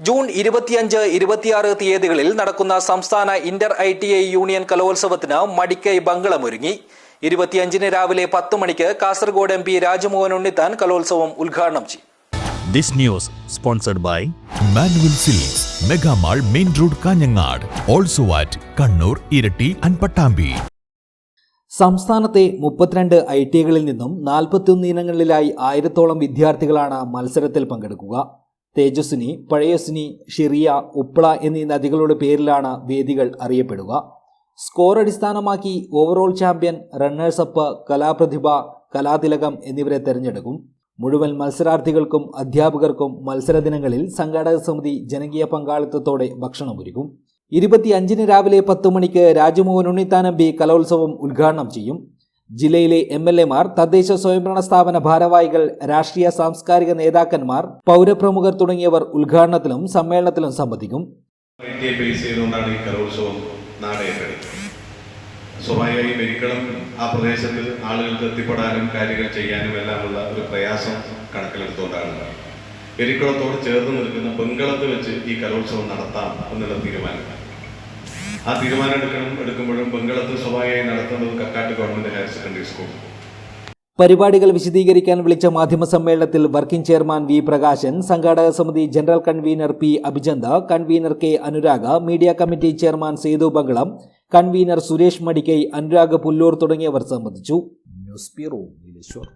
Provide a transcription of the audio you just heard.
June 25-26 തീയതികളിൽ നടക്കുന്ന സംസ്ഥാന ഇന്റർ ITI യൂണിയൻ കലോത്സവത്തിന് മടിക്കൈ ബംഗളമൊരുങ്ങി. 25-ന് രാവിലെ 10 മണിക്ക് കാസർഗോഡ് MP രാജ്മോഹൻ ഉണ്ണിത്താൻ കലോത്സവം ഉദ്ഘാടനം ചെയ്യും. This news sponsored by Manual Silks, Mega Mall, Main Road, Kanyanad. Also at Kannur, Irati and Pattambi. സംസ്ഥാനത്തെ 32 ITIകളിൽ നിന്നും 41 ഇനങ്ങളിലായി 1000-ഓളം വിദ്യാർത്ഥികളാണ് മത്സരത്തിൽ പങ്കെടുക്കുക. തേജസ്വിനി, പഴയസ്വിനി, ഷിറിയ, ഉപ്പള എന്നീ നദികളുടെ പേരിലാണ് വേദികൾ അറിയപ്പെടുക. സ്കോർ അടിസ്ഥാനമാക്കി ഓവറോൾ ചാമ്പ്യൻ, റണ്ണേഴ്സ് അപ്പ്, കലാപ്രതിഭ, കലാതിലകം എന്നിവരെ തെരഞ്ഞെടുക്കും. മുഴുവൻ മത്സരാർത്ഥികൾക്കും അധ്യാപകർക്കും മത്സരദിനങ്ങളിൽ സംഘാടക സമിതി ജനകീയ പങ്കാളിത്തത്തോടെ ഭക്ഷണമൊരുക്കും. 25-ന് രാവിലെ 10 മണിക്ക് രാജ്മോഹൻ ഉണ്ണിത്താൻ MP കലോത്സവം ഉദ്ഘാടനം ചെയ്യും. ജില്ലയിലെ MLAമാർ, തദ്ദേശ സ്വയംഭരണ സ്ഥാപന ഭാരവാഹികൾ, രാഷ്ട്രീയ സാംസ്കാരിക നേതാക്കന്മാർ, പൗരപ്രമുഖർ തുടങ്ങിയവർ ഉദ്ഘാടനത്തിലും സമ്മേളനത്തിലും സംബന്ധിക്കും. സ്വാഭാവികമായി ഒരിക്കലും ആ പ്രദേശത്ത് ആളുകൾക്ക് എത്തിപ്പെടാനും കാര്യങ്ങൾ ചെയ്യാനും എല്ലാമുള്ള ഒരു പ്രയാസം കണക്കിലെടുത്തുകൊണ്ടാണ് എരിക്കുളത്തോട് ചേർന്ന് നിൽക്കുന്ന ബംഗളത്ത് വെച്ച് ഈ കലോത്സവം നടത്താം എന്നുള്ള തീരുമാനം. ആ തീരുമാനം എടുക്കുമ്പോഴും ബംഗളത്ത് സ്വാഭാവികമായി നടത്തുന്നത് Kakkat government higher secondary school. പരിപാടികൾ വിശദീകരിക്കാൻ വിളിച്ച മാധ്യമ സമ്മേളനത്തിൽ വർക്കിംഗ് ചെയർമാൻ V പ്രകാശൻ, സംഘാടക സമിതി general convener P Abhichand, convener K Anurag, media committee chairman Sethu Bangalam, convener Suresh Madikkai, Anurag Pullur തുടങ്ങിയവർ സംബന്ധിച്ചു. News bureau, Nileshwar.